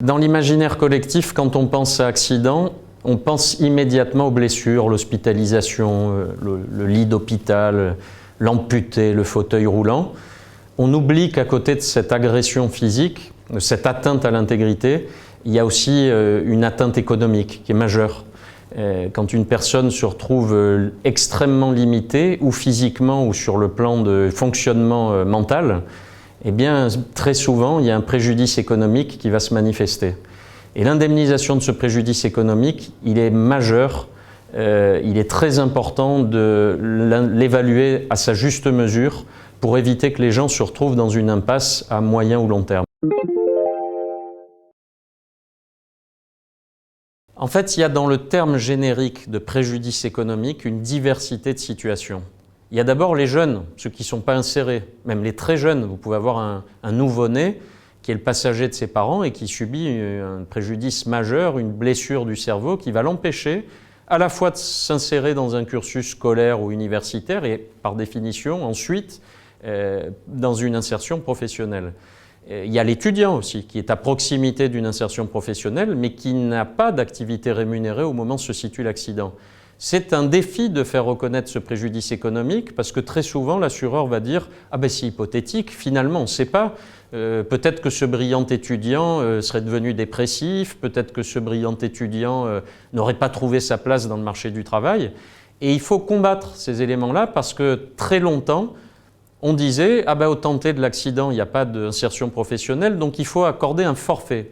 Dans l'imaginaire collectif, quand on pense à accident, on pense immédiatement aux blessures, l'hospitalisation, le lit d'hôpital, l'amputé, le fauteuil roulant. On oublie qu'à côté de cette agression physique, de cette atteinte à l'intégrité, il y a aussi une atteinte économique qui est majeure. Quand une personne se retrouve extrêmement limitée, ou physiquement ou sur le plan de fonctionnement mental, eh bien, très souvent, il y a un préjudice économique qui va se manifester. Et l'indemnisation de ce préjudice économique, il est majeur, il est très important de l'évaluer à sa juste mesure pour éviter que les gens se retrouvent dans une impasse à moyen ou long terme. En fait, il y a dans le terme générique de préjudice économique une diversité de situations. Il y a d'abord les jeunes, ceux qui ne sont pas insérés, même les très jeunes. Vous pouvez avoir un nouveau-né qui est le passager de ses parents et qui subit un préjudice majeur, une blessure du cerveau qui va l'empêcher à la fois de s'insérer dans un cursus scolaire ou universitaire et par définition ensuite dans une insertion professionnelle. Il y a l'étudiant aussi qui est à proximité d'une insertion professionnelle mais qui n'a pas d'activité rémunérée au moment où se situe l'accident. C'est un défi de faire reconnaître ce préjudice économique parce que très souvent l'assureur va dire « Ah ben c'est hypothétique, finalement on ne sait pas, peut-être que ce brillant étudiant serait devenu dépressif, peut-être que ce brillant étudiant n'aurait pas trouvé sa place dans le marché du travail ». Et il faut combattre ces éléments-là parce que très longtemps on disait « Ah ben au tenter de l'accident il n'y a pas d'insertion professionnelle donc il faut accorder un forfait ».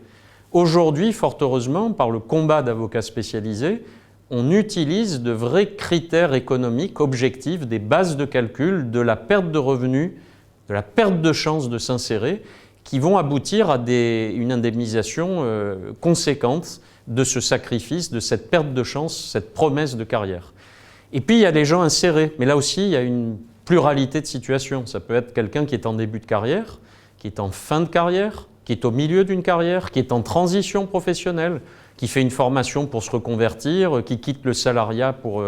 Aujourd'hui, fort heureusement, par le combat d'avocats spécialisés, on utilise de vrais critères économiques objectifs, des bases de calcul de la perte de revenus, de la perte de chance de s'insérer, qui vont aboutir à une indemnisation conséquente de ce sacrifice, de cette perte de chance, cette promesse de carrière. Et puis il y a les gens insérés, mais là aussi il y a une pluralité de situations. Ça peut être quelqu'un qui est en début de carrière, qui est en fin de carrière, qui est au milieu d'une carrière, qui est en transition professionnelle, qui fait une formation pour se reconvertir, qui quitte le salariat pour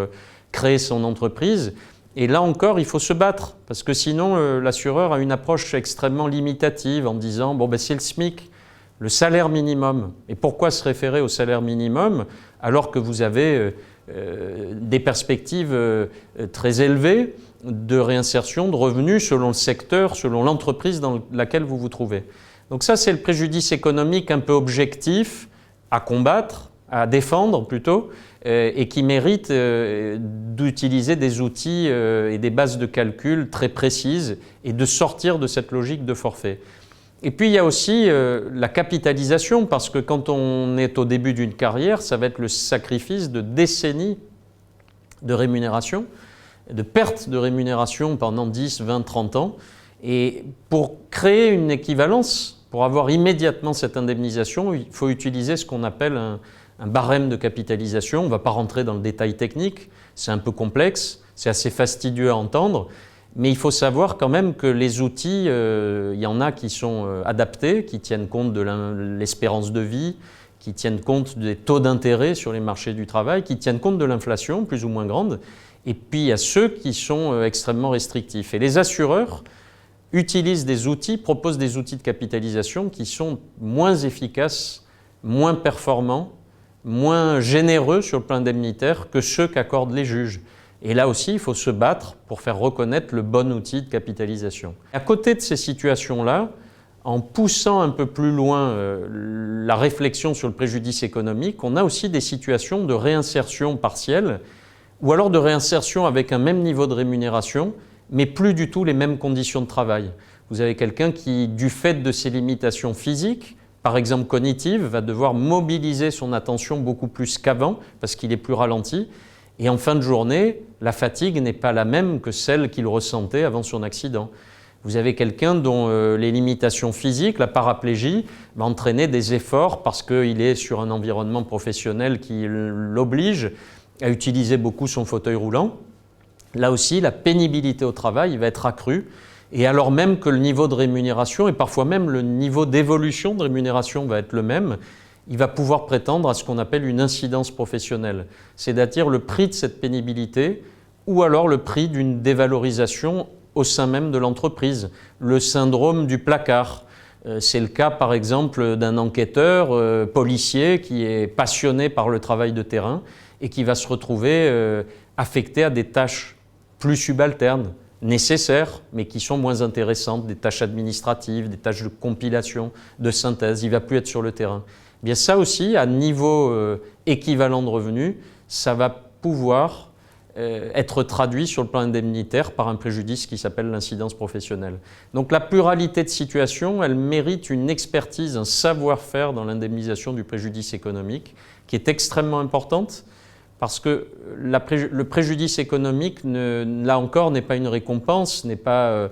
créer son entreprise. Et là encore, il faut se battre, parce que sinon, l'assureur a une approche extrêmement limitative en disant « bon, ben, c'est le SMIC, le salaire minimum ». Et pourquoi se référer au salaire minimum alors que vous avez des perspectives très élevées de réinsertion, de revenus selon le secteur, selon l'entreprise dans laquelle vous vous trouvez. Donc ça, c'est le préjudice économique un peu objectif, à combattre, à défendre plutôt, et qui mérite d'utiliser des outils et des bases de calcul très précises et de sortir de cette logique de forfait. Et puis il y a aussi la capitalisation, parce que quand on est au début d'une carrière, ça va être le sacrifice de décennies de rémunération, de perte de rémunération pendant 10, 20, 30 ans. Et pour créer une équivalence, pour avoir immédiatement cette indemnisation, il faut utiliser ce qu'on appelle un barème de capitalisation. On ne va pas rentrer dans le détail technique, c'est un peu complexe, c'est assez fastidieux à entendre, mais il faut savoir quand même que les outils, il y en a qui sont adaptés, qui tiennent compte de l'espérance de vie, qui tiennent compte des taux d'intérêt sur les marchés du travail, qui tiennent compte de l'inflation plus ou moins grande, et puis il y a ceux qui sont extrêmement restrictifs. Et les assureurs utilisent des outils, proposent des outils de capitalisation qui sont moins efficaces, moins performants, moins généreux sur le plan indemnitaire que ceux qu'accordent les juges. Et là aussi, il faut se battre pour faire reconnaître le bon outil de capitalisation. À côté de ces situations-là, en poussant un peu plus loin la réflexion sur le préjudice économique, on a aussi des situations de réinsertion partielle ou alors de réinsertion avec un même niveau de rémunération, mais plus du tout les mêmes conditions de travail. Vous avez quelqu'un qui, du fait de ses limitations physiques, par exemple cognitives, va devoir mobiliser son attention beaucoup plus qu'avant parce qu'il est plus ralenti. Et en fin de journée, la fatigue n'est pas la même que celle qu'il ressentait avant son accident. Vous avez quelqu'un dont les limitations physiques, la paraplégie, va entraîner des efforts parce qu'il est sur un environnement professionnel qui l'oblige à utiliser beaucoup son fauteuil roulant. Là aussi, la pénibilité au travail va être accrue, et alors même que le niveau de rémunération et parfois même le niveau d'évolution de rémunération va être le même, il va pouvoir prétendre à ce qu'on appelle une incidence professionnelle, c'est-à-dire le prix de cette pénibilité ou alors le prix d'une dévalorisation au sein même de l'entreprise. Le syndrome du placard. C'est le cas par exemple d'un enquêteur policier qui est passionné par le travail de terrain et qui va se retrouver affecté à des tâches plus subalternes, nécessaires, mais qui sont moins intéressantes, des tâches administratives, des tâches de compilation, de synthèse. Il ne va plus être sur le terrain. Eh bien ça aussi, à niveau équivalent de revenus, ça va pouvoir être traduit sur le plan indemnitaire par un préjudice qui s'appelle l'incidence professionnelle. Donc la pluralité de situations, elle mérite une expertise, un savoir-faire dans l'indemnisation du préjudice économique qui est extrêmement importante parce que le préjudice économique, là encore, n'est pas une récompense, n'est pas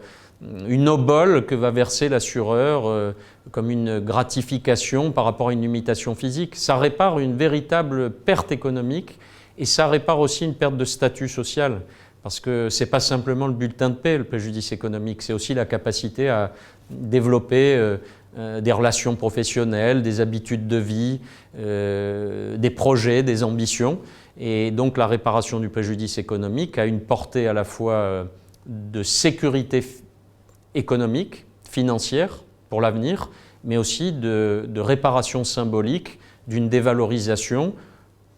une obole que va verser l'assureur comme une gratification par rapport à une limitation physique. Ça répare une véritable perte économique. Et ça répare aussi une perte de statut social, parce que ce n'est pas simplement le bulletin de paie, le préjudice économique, c'est aussi la capacité à développer des relations professionnelles, des habitudes de vie, des projets, des ambitions. Et donc la réparation du préjudice économique a une portée à la fois de sécurité économique, financière pour l'avenir, mais aussi de réparation symbolique d'une dévalorisation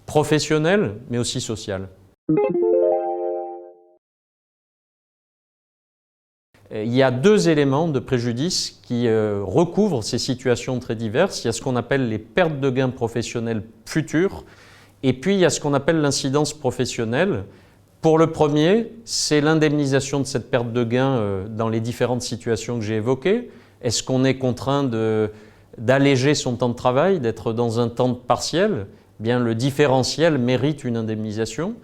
professionnelle, mais aussi sociale. Il y a deux éléments de préjudice qui recouvrent ces situations très diverses. Il y a ce qu'on appelle les pertes de gains professionnels futures, et puis il y a ce qu'on appelle l'incidence professionnelle. Pour le premier, c'est l'indemnisation de cette perte de gains dans les différentes situations que j'ai évoquées. Est-ce qu'on est contraint d'alléger son temps de travail, d'être dans un temps partiel ? Bien, le différentiel mérite une indemnisation,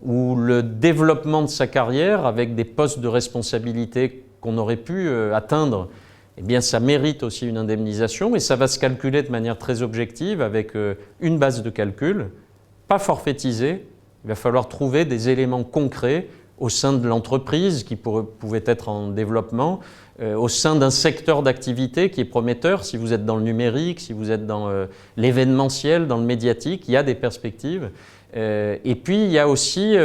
ou le développement de sa carrière avec des postes de responsabilité qu'on aurait pu atteindre, eh bien, ça mérite aussi une indemnisation et ça va se calculer de manière très objective avec une base de calcul, pas forfaitisée. Il va falloir trouver des éléments concrets au sein de l'entreprise qui pouvaient être en développement, au sein d'un secteur d'activité qui est prometteur. Si vous êtes dans le numérique, si vous êtes dans l'événementiel, dans le médiatique, il y a des perspectives. Et puis, il y a aussi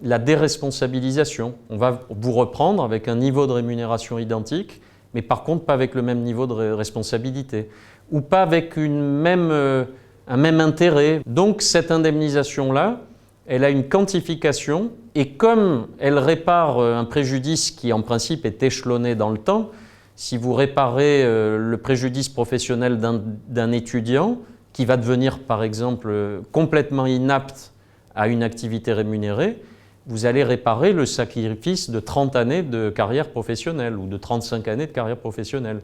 la déresponsabilisation. On va vous reprendre avec un niveau de rémunération identique, mais par contre pas avec le même niveau de responsabilité, ou pas avec un même intérêt. Donc cette indemnisation-là, elle a une quantification, et comme elle répare un préjudice qui en principe est échelonné dans le temps, si vous réparez le préjudice professionnel d'un étudiant qui va devenir par exemple complètement inapte à une activité rémunérée, vous allez réparer le sacrifice de 30 années de carrière professionnelle ou de 35 années de carrière professionnelle.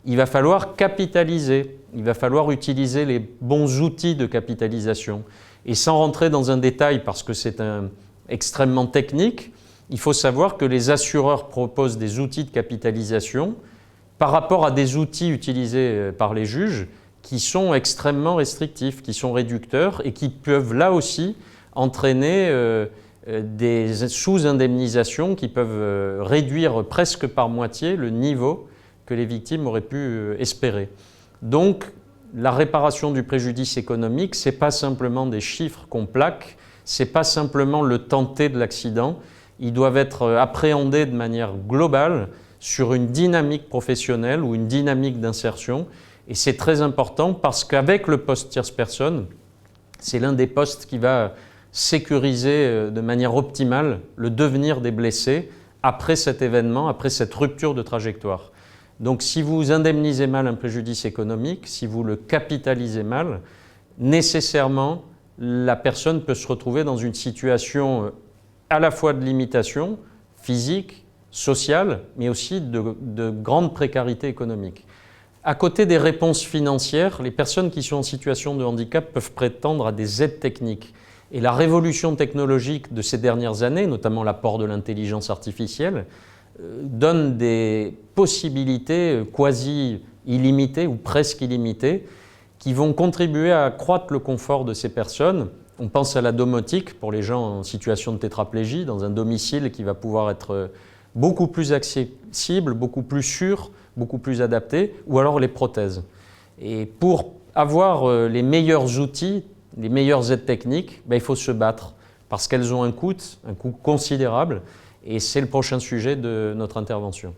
Il va falloir capitaliser, il va falloir utiliser les bons outils de capitalisation. Et sans rentrer dans un détail parce que c'est extrêmement technique, il faut savoir que les assureurs proposent des outils de capitalisation par rapport à des outils utilisés par les juges qui sont extrêmement restrictifs, qui sont réducteurs et qui peuvent là aussi entraîner des sous-indemnisations qui peuvent réduire presque par moitié le niveau que les victimes auraient pu espérer. Donc, la réparation du préjudice économique, ce n'est pas simplement des chiffres qu'on plaque, ce n'est pas simplement le tenté de l'accident, ils doivent être appréhendés de manière globale sur une dynamique professionnelle ou une dynamique d'insertion. Et c'est très important parce qu'avec le poste tierce personne, c'est l'un des postes qui va sécuriser de manière optimale le devenir des blessés après cet événement, après cette rupture de trajectoire. Donc si vous indemnisez mal un préjudice économique, si vous le capitalisez mal, nécessairement la personne peut se retrouver dans une situation à la fois de limitation physique, sociale, mais aussi de grande précarité économique. À côté des réponses financières, les personnes qui sont en situation de handicap peuvent prétendre à des aides techniques. Et la révolution technologique de ces dernières années, notamment l'apport de l'intelligence artificielle, donne des possibilités quasi illimitées ou presque illimitées qui vont contribuer à accroître le confort de ces personnes. On pense à la domotique pour les gens en situation de tétraplégie, dans un domicile qui va pouvoir être beaucoup plus accessible, beaucoup plus sûr, beaucoup plus adapté, ou alors les prothèses. Et pour avoir les meilleurs outils, les meilleures aides techniques, il faut se battre parce qu'elles ont un coût considérable. Et c'est le prochain sujet de notre intervention.